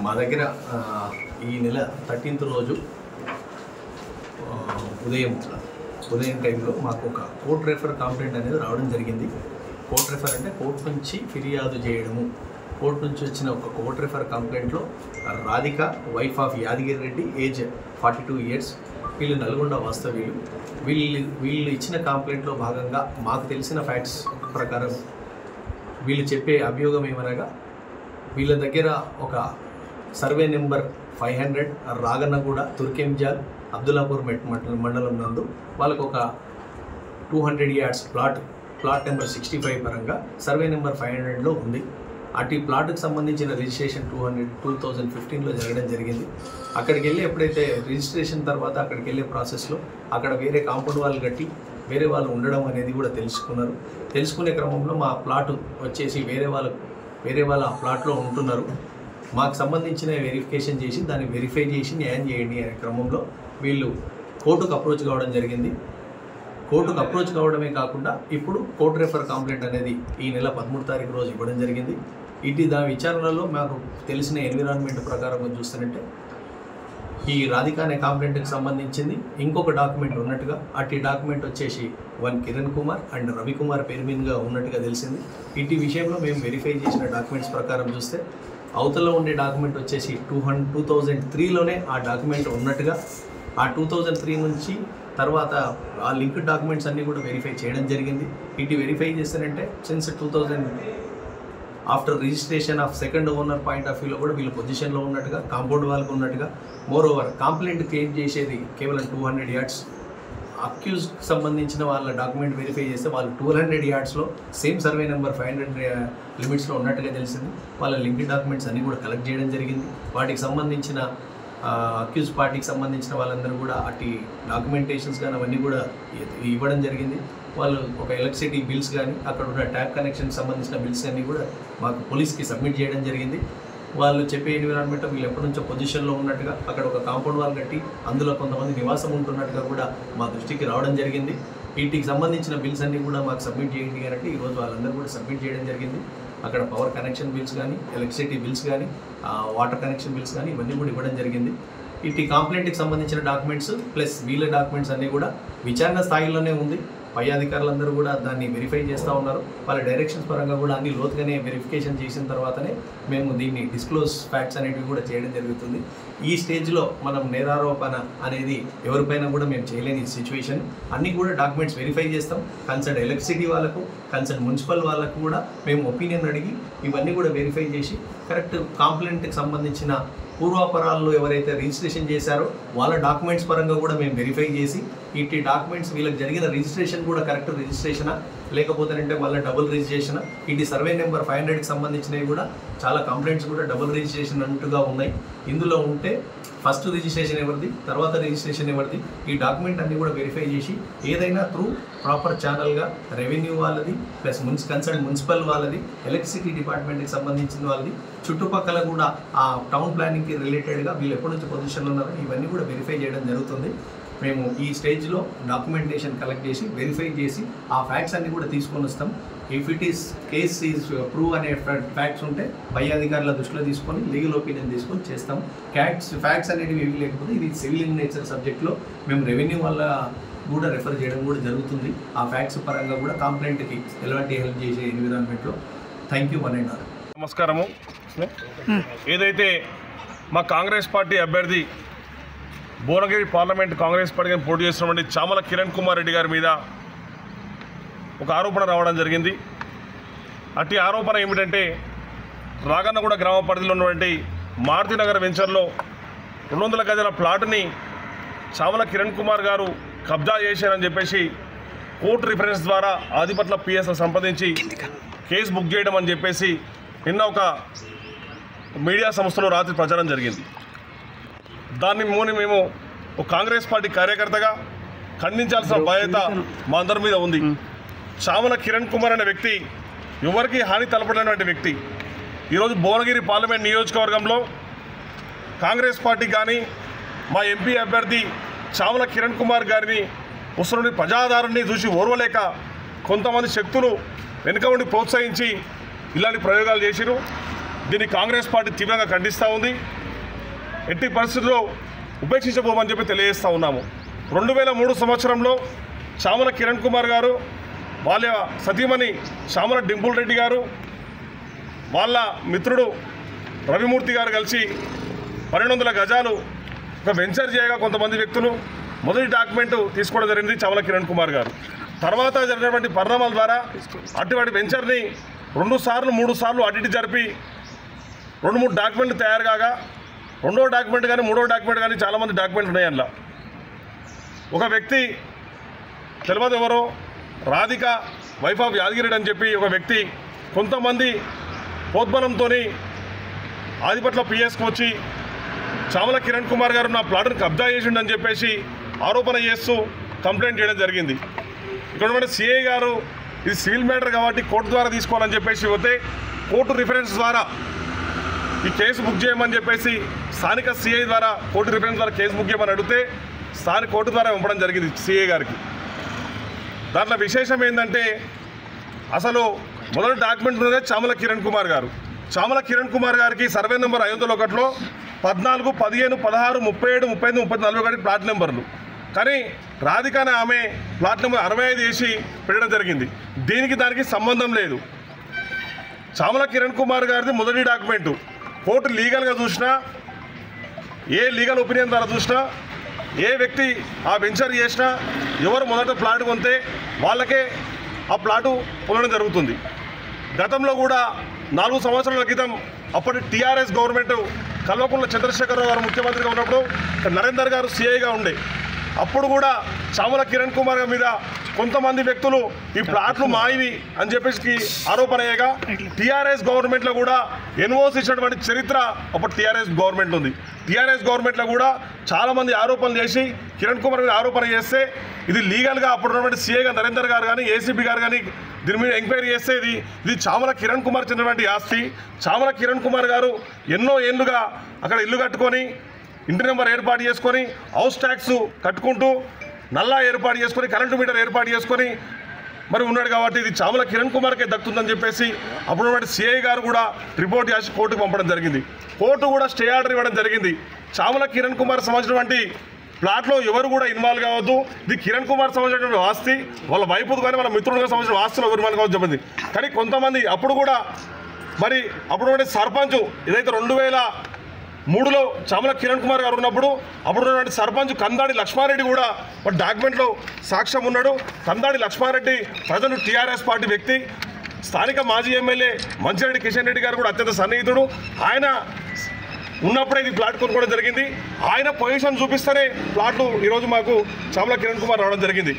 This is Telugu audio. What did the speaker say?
మా దగ్గర ఈ నెల 13th రోజు ఉదయం టైంలో మాకు ఒక కోర్ట్ రెఫర్ కంప్లైంట్ అనేది రావడం జరిగింది. కోర్ట్ రెఫర్ అంటే కోర్టు నుంచి ఫిర్యాదు చేయడము. కోర్టు నుంచి వచ్చిన ఒక కోర్ట్ రెఫర్ కంప్లైంట్లో Radhika wife of Yadagiri Reddy, age 42 years, వీళ్ళు నల్గొండ వాస్తవ్యులు. వీళ్ళు ఇచ్చిన కంప్లైంట్లో భాగంగా మాకు తెలిసిన ఫ్యాక్ట్స్ ప్రకారం వీళ్ళు చెప్పే అభియోగం ఏమనగా, వీళ్ళ దగ్గర ఒక సర్వే నెంబర్ 500 రాగన్నగూడ, తుర్కెంజాల్, అబ్దుల్లాపూర్ మండలం నందు వాళ్ళకు ఒక 200 yards ప్లాట్ నెంబర్ 65 పరంగా సర్వే నెంబర్ 500లో ఉంది. అటు ప్లాట్కి సంబంధించిన రిజిస్ట్రేషన్ 2015లో జరగడం జరిగింది. అక్కడికి వెళ్ళి ఎప్పుడైతే రిజిస్ట్రేషన్ తర్వాత అక్కడికి వెళ్ళే ప్రాసెస్లో అక్కడ వేరే కాంపౌండ్ వాళ్ళు కట్టి వేరే వాళ్ళు ఉండడం అనేది కూడా తెలుసుకునే క్రమంలో మా ప్లాట్ వచ్చేసి వేరే వాళ్ళ ఆ ప్లాట్లో ఉంటున్నారు. మాకు సంబంధించిన వెరిఫికేషన్ చేసి దాన్ని వెరిఫై చేసి న్యాయం చేయండి అనే క్రమంలో వీళ్ళు కోర్టుకు అప్రోచ్ కావడం జరిగింది. కోర్టుకు అప్రోచ్ కావడమే కాకుండా ఇప్పుడు కోర్టు రెఫర్ కంప్లైంట్ అనేది ఈ నెల 13వ తారీఖు రోజు ఇవ్వడం జరిగింది. దాని విచారణలో మాకు తెలిసిన ఎన్విరాన్మెంట్ ప్రకారం చూస్తున్నట్టే ఈ రాధిక అనే కంప్లైంట్కి సంబంధించింది ఇంకొక డాక్యుమెంట్ ఉన్నట్టుగా, అట్టి డాక్యుమెంట్ వచ్చేసి 1 కిరణ్ కుమార్ అండ్ రవికుమార్ పేరు మీదుగా ఉన్నట్టుగా తెలిసింది. ఇటు విషయంలో మేము వెరిఫై చేసిన డాక్యుమెంట్స్ ప్రకారం చూస్తే అవతల ఉండే డాక్యుమెంట్ వచ్చేసి 2003లోనే ఆ డాక్యుమెంట్ ఉన్నట్టుగా, ఆ 2003 నుంచి తర్వాత ఆ లింక్ డాక్యుమెంట్స్ అన్నీ కూడా వెరిఫై చేయడం జరిగింది. ఇటు వెరిఫై చేస్తారంటే since 2000 after registration of second owner point of వ్యూలో కూడా వీళ్ళు పొజిషన్లో ఉన్నట్టుగా, కాంపౌండ్ వాళ్ళకు ఉన్నట్టుగా, మోర్ ఓవర్ కంప్లైంట్ క్రియేట్ చేసేది కేవలం 200 yards. అక్యూజ్కి సంబంధించిన వాళ్ళ డాక్యుమెంట్ వెరిఫై చేస్తే వాళ్ళు 200 yardsలో సేమ్ సర్వే నెంబర్ 500 లిమిట్స్లో ఉన్నట్టుగా తెలిసింది. వాళ్ళ లింక్ డాక్యుమెంట్స్ అన్నీ కూడా కలెక్ట్ చేయడం జరిగింది. వాటికి సంబంధించిన అక్యూజ్ పార్టీకి సంబంధించిన వాళ్ళందరూ కూడా అట్టి డాక్యుమెంటేషన్స్ కానీ అవన్నీ కూడా ఇవ్వడం జరిగింది. వాళ్ళు ఒక ఎలక్ట్రిసిటీ బిల్స్ కానీ అక్కడ ఉన్న ట్యాప్ కనెక్షన్కి సంబంధించిన బిల్స్ అన్నీ కూడా మాకు పోలీస్కి సబ్మిట్ చేయడం జరిగింది. వాళ్ళు చెప్పే ఎన్విరాన్మెంట్ వీళ్ళు ఎప్పటి నుంచో పొజిషన్లో ఉన్నట్టుగా, అక్కడ ఒక కాంపౌండ్ వాల్ కట్టి అందులో కొంతమంది నివాసం ఉంటున్నట్టుగా కూడా మా దృష్టికి రావడం జరిగింది. వీటికి సంబంధించిన బిల్స్ అన్నీ కూడా మాకు సబ్మిట్ చేయండి అంటే ఈరోజు వాళ్ళందరూ కూడా సబ్మిట్ చేయడం జరిగింది. అక్కడ పవర్ కనెక్షన్ బిల్స్ కానీ, ఎలక్ట్రిసిటీ బిల్స్ కానీ, వాటర్ కనెక్షన్ బిల్స్ కానీ ఇవన్నీ కూడా ఇవ్వడం జరిగింది. ఇటు కంప్లైంట్కి సంబంధించిన డాక్యుమెంట్స్ ప్లస్ వీళ్ళ డాక్యుమెంట్స్ అన్నీ కూడా విచారణ స్థాయిలోనే ఉంది. పై అధికారులందరూ కూడా దాన్ని వెరిఫై చేస్తూ ఉన్నారు. వాళ్ళ డైరెక్షన్స్ పరంగా కూడా అన్ని లోతుగానే వెరిఫికేషన్ చేసిన తర్వాతనే మేము దీన్ని డిస్క్లోజ్ ఫ్యాక్ట్స్ అనేవి కూడా చేయడం జరుగుతుంది. ఈ స్టేజ్లో మనం నేరారోపణ అనేది ఎవరిపైన కూడా మేము చేయలేని సిచ్యువేషన్. అన్నీ కూడా డాక్యుమెంట్స్ వెరిఫై చేస్తాం. కన్సర్న్ ఎలక్ట్రిసిటీ వాళ్ళకు, కన్సర్న్ మున్సిపల్ వాళ్ళకు కూడా మేము ఒపీనియన్ అడిగి ఇవన్నీ కూడా వెరిఫై చేసి కరెక్ట్ కంప్లైంట్కి సంబంధించిన పూర్వాపరాల్లో ఎవరైతే రిజిస్ట్రేషన్ చేశారో వాళ్ళ డాక్యుమెంట్స్ పరంగా కూడా మేము వెరిఫై చేసి ఇట్టి డాక్యుమెంట్స్ వీళ్ళకి జరిగిన రిజిస్ట్రేషన్ కూడా కరెక్ట్ రిజిస్ట్రేషనా లేకపోతేనంటే మళ్ళీ డబుల్ రిజిస్ట్రేషనా, ఇటు సర్వే నెంబర్ 500కి సంబంధించినవి కూడా చాలా కంప్లైంట్స్ కూడా డబుల్ రిజిస్ట్రేషన్ అంటుగా ఉన్నాయి. ఇందులో ఉంటే ఫస్ట్ రిజిస్ట్రేషన్ ఎవరిది, తర్వాత రిజిస్ట్రేషన్ ఎవరిది, ఈ డాక్యుమెంట్ అన్నీ కూడా వెరిఫై చేసి ఏదైనా త్రూ ప్రాపర్ ఛానల్గా రెవెన్యూ వాళ్ళది ప్లస్ కన్సర్న్ మున్సిపల్ వాళ్ళది, ఎలక్ట్రిసిటీ డిపార్ట్మెంట్కి సంబంధించిన వాళ్ళది, చుట్టుపక్కల కూడా ఆ టౌన్ ప్లానింగ్కి రిలేటెడ్గా వీళ్ళు ఎప్పటి నుంచి పొజిషన్లో ఉన్నారో ఇవన్నీ కూడా వెరిఫై చేయడం జరుగుతుంది. మేము ఈ స్టేజ్లో డాక్యుమెంటేషన్ కలెక్ట్ చేసి వెరిఫై చేసి ఆ ఫ్యాక్ట్స్ అన్నీ కూడా తీసుకొని వస్తాం. If it is case is prove అనే ఫ్యాక్ట్స్ ఉంటే పై అధికారుల దృష్టిలో తీసుకొని లీగల్ ఒపీనియన్ తీసుకొని చేస్తాం. ఫ్యాక్ట్స్ అనేవి ఏవి లేకపోతే ఇది సివిల్ ఇన్ నేచర్ సబ్జెక్ట్లో మేము రెవెన్యూ వల్ల కూడా రెఫర్ చేయడం కూడా జరుగుతుంది. ఆ ఫ్యాక్ట్స్ పరంగా కూడా కంప్లైంట్కి ఎలాంటి హెల్ప్ చేసే ఎన్విరాన్మెంట్లో. Thank you. 1 and all. నమస్కారము. ఏదైతే మా కాంగ్రెస్ పార్టీ అభ్యర్థి భువనగిరి పార్లమెంట్ కాంగ్రెస్ పార్టీని పోటీ చేస్తున్నటువంటి చామల కిరణ్ కుమార్ రెడ్డి గారి మీద ఒక ఆరోపణ రావడం జరిగింది. అట్టి ఆరోపణ ఏమిటంటే రాగన్నగూడ గ్రామ పరిధిలో ఉన్నటువంటి మారుతినగర్ వెంచర్లో 200 గజాల ప్లాట్ని చామల కిరణ్ కుమార్ గారు కబ్జా చేశారని చెప్పేసి కోర్టు రిఫరెన్స్ ద్వారా ఆదిపట్ల పిఎస్లో సంప్రదించి కేసు బుక్ చేయడం అని చెప్పేసి నిన్న ఒక మీడియా సంస్థలో రాత్రి ప్రచారం జరిగింది. దాన్ని మేము ఒక కాంగ్రెస్ పార్టీ కార్యకర్తగా ఖండించాల్సిన బాధ్యత మా అందరి మీద ఉంది. చామల కిరణ్ కుమార్ అనే వ్యక్తి ఎవరికి హాని తలపడలేనటువంటి వ్యక్తి ఈరోజు భువనగిరి పార్లమెంట్ నియోజకవర్గంలో కాంగ్రెస్ పార్టీ కానీ మా ఎంపీ అభ్యర్థి చామల కిరణ్ కుమార్ గారిని వస్తున్న ప్రజాదారుని చూసి ఓర్వలేక కొంతమంది శక్తులు వెనుక ఉండి ప్రోత్సహించి ఇలాంటి ప్రయోగాలు చేసిరు. దీన్ని కాంగ్రెస్ పార్టీ తీవ్రంగా ఖండిస్తూ ఉంది. ఎట్టి పరిస్థితుల్లో ఉపేక్షించబోమని చెప్పి తెలియజేస్తూ ఉన్నాము. 2003 సంవత్సరంలో చామల కిరణ్ కుమార్ గారు, వాళ్ళ సతీమణి చామల డింపుల్ రెడ్డి గారు, వాళ్ళ మిత్రుడు రవిమూర్తి గారు కలిసి 1200 గజాలు ఒక వెంచర్ చేయగా కొంతమంది వ్యక్తులు మొదటి డాక్యుమెంట్ తీసుకోవడం జరిగింది చామల కిరణ్ కుమార్ గారు. తర్వాత జరిగినటువంటి పరిణామాల ద్వారా అటువంటి వెంచర్ని 2 సార్లు 3 సార్లు అడిట్ జరిపి 2-3 డాక్యుమెంట్లు తయారు కాగా రెండో డాక్యుమెంట్ కానీ మూడో డాక్యుమెంట్ కానీ చాలామంది డాక్యుమెంట్లు ఉన్నాయి. అందులో ఒక వ్యక్తి తెలియదు ఎవరో, రాధిక వైఫ్ ఆఫ్ యాదగిరి అని చెప్పి ఒక వ్యక్తి కొంతమంది ప్రోద్బలంతో ఆదిపట్ల పిఎస్కి వచ్చి చామల కిరణ్ కుమార్ గారు నా ప్లాట్ను కబ్జా చేసిండని చెప్పేసి ఆరోపణ చేస్తూ కంప్లైంట్ చేయడం జరిగింది. ఇక్కడ ఉన్న సిఐ గారు ఇది సివిల్ మ్యాటర్ కాబట్టి కోర్టు ద్వారా తీసుకోవాలని చెప్పేసి పోతే కోర్టు రిఫరెన్స్ ద్వారా ఈ కేసు బుక్ చేయమని చెప్పేసి స్థానిక సిఐ ద్వారా కోర్టు రిఫరెన్స్ ద్వారా కేసు బుక్ చేయమని అడిగితే స్థానిక కోర్టు ద్వారా పంపడం జరిగింది సిఐ గారికి. దాంట్లో విశేషం ఏంటంటే అసలు మొదటి డాక్యుమెంట్ ఉన్నదే చామల కిరణ్ కుమార్ గారు. చామల కిరణ్ కుమార్ గారికి సర్వే నెంబర్ 501లో 14, 15, 16, 37, 35, 34 ప్లాట్ నెంబర్లు. కానీ రాధిక అనే ఆమె ప్లాట్ నెంబర్ 65 వేసి పెట్టడం జరిగింది. దీనికి దానికి సంబంధం లేదు. చామల కిరణ్ కుమార్ గారిది మొదటి డాక్యుమెంటు కోర్టు లీగల్గా చూసినా, ఏ లీగల్ ఒపీనియన్ ద్వారా చూసినా, ఏ వ్యక్తి ఆ వెంచర్ చేసినా, ఎవరు మొదట ప్లాట్ కొంటే వాళ్ళకే ఆ ప్లాటు పొందడం జరుగుతుంది. గతంలో కూడా 4 సంవత్సరాల క్రితం అప్పటి టీఆర్ఎస్ గవర్నమెంట్ కల్వకుంట్ల చంద్రశేఖరరావు గారు ముఖ్యమంత్రిగా ఉన్నప్పుడు నరేందర్ గారు సిఐగా ఉండే అప్పుడు కూడా చామల కిరణ్ కుమార్ మీద కొంతమంది వ్యక్తులు ఈ ప్లాట్లు మాయివి అని చెప్పేసి ఆరోపణ అయ్యగా టీఆర్ఎస్ గవర్నమెంట్లో కూడా ఎన్ఓసి ఇచ్చినటువంటి చరిత్ర అప్పుడు టీఆర్ఎస్ గవర్నమెంట్ ఉంది. టీఆర్ఎస్ గవర్నమెంట్లో కూడా చాలామంది ఆరోపణలు చేసి కిరణ్ కుమార్ మీద ఆరోపణ చేస్తే ఇది లీగల్గా అప్పుడు ఉన్నటువంటి సిఐగా నరేందర్ గారు కానీ ఏసీబీ గారు కానీ దీని మీద ఎంక్వైరీ చేస్తే ఇది చామల కిరణ్ కుమార్ చెందినటువంటి ఆస్తి. చామల కిరణ్ కుమార్ గారు ఎన్నో ఏళ్ళుగా అక్కడ ఇల్లు కట్టుకొని ఇంటి నెంబర్ ఏర్పాటు చేసుకొని హౌస్ ట్యాక్స్ కట్టుకుంటూ నల్లా ఏర్పాటు చేసుకొని కరెంటు మీటర్ ఏర్పాటు చేసుకొని మరి ఉన్నాడు కాబట్టి ఇది చామల కిరణ్ కుమార్కే దక్కుతుందని చెప్పేసి అప్పుడు సిఐ గారు కూడా రిపోర్ట్ చేసి కోర్టుకు పంపడం జరిగింది. కోర్టు కూడా స్టే ఆర్డర్ ఇవ్వడం జరిగింది. చామల కిరణ్ కుమార్ సంబంధించినటువంటి ప్లాట్లో ఎవరు కూడా ఇన్వాల్వ్ కావద్దు, ఇది కిరణ్ కుమార్ సంబంధించినటువంటి ఆస్తి, వాళ్ళ వైపుకు కానీ వాళ్ళ మిత్రులకు సంబంధించిన ఆస్తులు ఎవరు ఇన్వాల్వ్ కావద్దు చెప్పింది. కానీ కొంతమంది అప్పుడు కూడా మరి అప్పుడు సర్పంచ్ ఏదైతే 2003లో చామల కిరణ్ కుమార్ గారు ఉన్నప్పుడు అప్పుడు ఉన్నటువంటి సర్పంచ్ కందాడి లక్ష్మారెడ్డి కూడా మరి డాక్యుమెంట్లో సాక్ష్యం ఉన్నాడు. కందాడి లక్ష్మారెడ్డి ప్రజలు టీఆర్ఎస్ పార్టీ వ్యక్తి, స్థానిక మాజీ ఎమ్మెల్యే మంచిరెడ్డి కిషన్ రెడ్డి గారు కూడా అత్యంత సన్నిహితుడు. ఆయన ఉన్నప్పుడే ఇది ప్లాట్ కొనుక్కోవడం జరిగింది. ఆయన పొజిషన్ చూపిస్తేనే ప్లాట్లు ఈరోజు మాకు చామల కిరణ్ కుమార్ రావడం జరిగింది.